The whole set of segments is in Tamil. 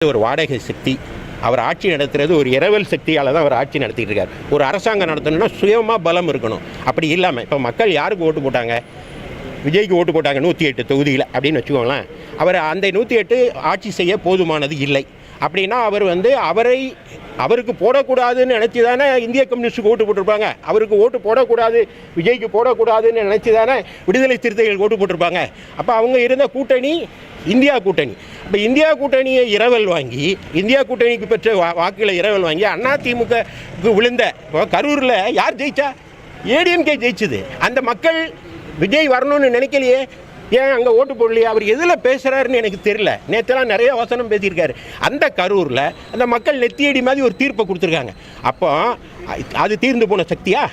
ஒரு வாடகை சக்தி. அவர் ஆட்சி நடத்துறது ஒரு இரவல் சக்தியால் தான் அவர் ஆட்சி நடத்திட்டு இருக்கார். ஒரு அரசாங்கம் நடத்தணும்னா சுயமாக பலம் இருக்கணும். அப்படி இல்லாமல் இப்போ மக்கள் யாருக்கு ஓட்டு போட்டாங்க? விஜய்க்கு ஓட்டு போட்டாங்க 108 தொகுதியில் அப்படின்னு வச்சுக்கோங்களேன். அவர் அந்த 108 ஆட்சி செய்ய போதுமானது இல்லை. அப்படின்னா அவர் அவருக்கு போடக்கூடாதுன்னு நினச்சி தானே இந்திய கம்யூனிஸ்ட்டுக்கு ஓட்டு போட்டிருப்பாங்க. அவருக்கு ஓட்டு போடக்கூடாது, விஜய்க்கு போடக்கூடாதுன்னு நினச்சி தானே விடுதலை சிறுத்தைகள் ஓட்டு போட்டிருப்பாங்க. அப்போ அவங்க இருந்த கூட்டணி இந்தியா கூட்டணி. இப்போ இந்தியா கூட்டணியை இரவல் வாங்கி, இந்தியா கூட்டணிக்கு பெற்ற வாக்குகளை இரவல் வாங்கி அதிமுகவுக்கு விழுந்த கரூரில் யார் ஜெயிச்சா? ஏடிஎம்கே ஜெயிச்சுது. அந்த மக்கள் விஜய் வரணும்னு நினைக்கலையே, ஏன் அங்கே ஓட்டு போடலையே? அவர் எதில் பேசுகிறாருன்னு எனக்கு தெரியல. நேற்றுலாம் நிறைய வசனம் பேசியிருக்காரு. அந்த கரூரில் அந்த மக்கள் நெத்தியடி மாதிரி ஒரு தீர்ப்பை கொடுத்துருக்காங்க. அப்போ அது தீர்ந்து போன சக்தியா?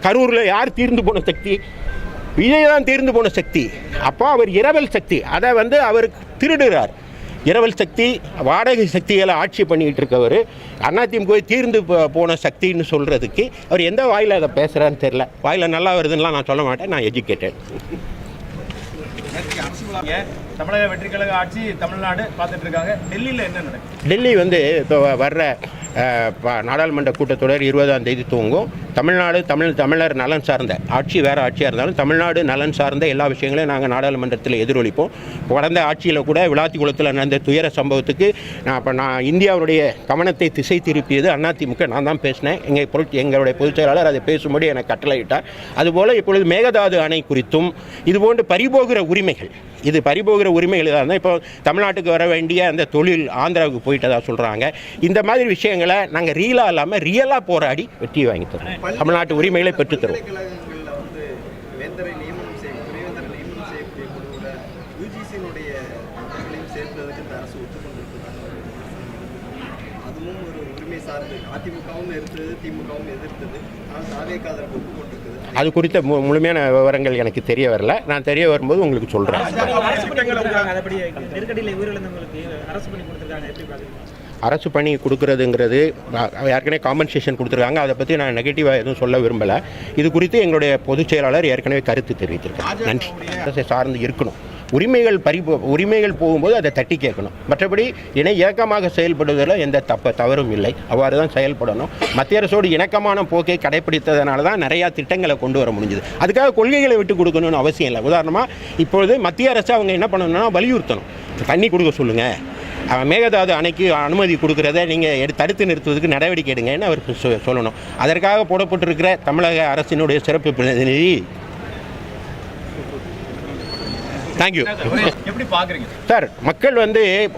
கரூரில் யார் தீர்ந்து போன சக்தி? விஜய் தான் தீர்ந்து போன சக்தி. அப்போ அவர் இரவல் சக்தி, அதை அவருக்கு திருடுகிறார். இரவல் சக்தி, வாடகை சக்திகளை ஆட்சி பண்ணிக்கிட்டு இருக்கவர் அதிமுக தீர்ந்து போன சக்தின்னு சொல்கிறதுக்கு அவர் எந்த வாயில் அதை பேசுகிறான்னு தெரில. வாயில் நல்லா வருதுன்னெலாம் நான் சொல்ல மாட்டேன், நான் எஜுகேட்டட். தமிழக வெற்றிக் கழக ஆட்சி தமிழ்நாடு பார்த்துட்டு இருக்காங்க. டெல்லியில் என்ன நடக்குது? டெல்லி இப்போ வர்ற நாடாளுமன்ற கூட்டத்தொடர் 20ஆம் தேதி துவங்கும். தமிழர் நலன் சார்ந்த ஆட்சி வேறு ஆட்சியாக இருந்தாலும் தமிழ்நாடு நலன் சார்ந்த எல்லா விஷயங்களையும் நாங்கள் நாடாளுமன்றத்தில் எதிரொலிப்போம். கடந்த ஆட்சியில் கூட விளாத்திக்குளத்தில் நடந்த துயர சம்பவத்துக்கு நான் இந்தியாவுடைய கவனத்தை திசை திருப்பியது அதிமுக. நான் தான் பேசினேன். எங்களுடைய பொதுச் செயலாளர் அதை பேசும்படி எனக்கு கட்டளையிட்டார். அதுபோல் இப்பொழுது மேகதாது அணை குறித்தும் இதுபோன்று பறிபோகிற உரிமைகள், இது பறிபோகிற உரிமைகள் தான். இப்போ தமிழ்நாட்டுக்கு வர வேண்டிய அந்த தொழில் ஆந்திராவுக்கு போயிட்டதா சொல்கிறாங்க. இந்த மாதிரி விஷயங்களை நாங்கள் ரீலாக இல்லாமல் ரியலாக போராடி வெற்றி வாங்கி தரோம். தமிழ்நாட்டு உரிமைகளை பெற்றுத்தருவோம். அது குறித்த முழுமையான விவரங்கள் எனக்கு தெரிய வரல. நான் தெரிய வரும்போது உங்களுக்கு சொல்கிறேன். அரசு பணி கொடுக்குறதுங்கிறது ஏற்கனவே காம்பன்சேஷன் கொடுத்துருக்காங்க. அதை பற்றி நான் நெகட்டிவாக எதுவும் சொல்ல விரும்பலை. இது குறித்து எங்களுடைய பொதுச் செயலாளர் ஏற்கனவே கருத்து தெரிவித்திருக்காங்க. நன்றி. அரசை சார்ந்து இருக்கணும். உரிமைகள் போகும்போது அதை தட்டி கேட்கணும். மற்றபடி இணக்கமாக செயல்படுவதில் எந்த தவறும் இல்லை. அவ்வாறு தான் செயல்படணும். மத்திய அரசோடு இணக்கமான போக்கை கடைப்பிடித்ததுனால தான் நிறையா திட்டங்களை கொண்டு வர முடிஞ்சுது. அதுக்காக கொள்கைகளை விட்டு கொடுக்கணும்னு அவசியம் இல்லை. உதாரணமாக இப்பொழுது மத்திய அரசு அவங்க என்ன பண்ணணும்னா வலியுறுத்தணும். தண்ணி கொடுக்க சொல்லுங்கள், மேகதாது அணைக்கு அனுமதி கொடுக்குறத நீங்கள் தடுத்து நிறுத்துவதற்கு நடவடிக்கை எடுங்கன்னு அவர் சொல்லணும். அதற்காக போடப்பட்டிருக்கிற தமிழக அரசினுடைய சிறப்பு பிரதிநிதி தேங்க்யூ. எப்படி பார்க்குறீங்க சார்? மக்கள்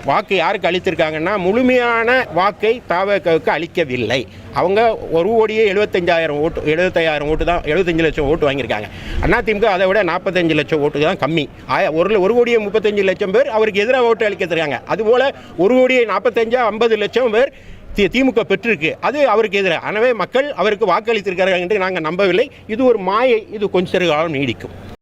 வாக்கு யாருக்கு அளித்திருக்காங்கன்னா முழுமையான வாக்கை தாவகவுக்கு அளிக்கவில்லை. அவங்க 1,75,000 ஓட்டு 75,000 தான், 75 லட்சம் ஓட்டு வாங்கியிருக்காங்க. அதிமுக அதை விட 45 லட்சம் ஓட்டு தான் கம்மி. 1,35,00,000 பேர் அவருக்கு எதிராக ஓட்டு அளிக்கிறதுக்காங்க. அதுபோல் 1,45,50 லட்சம் பேர் திமுக பெற்றிருக்கு. அது அவருக்கு எதிராக. எனவே மக்கள் அவருக்கு வாக்களித்திருக்கிறார்கள் என்று நாங்கள் நம்பவில்லை. இது ஒரு மாயை. இது கொஞ்ச காலம் நீடிக்கும்.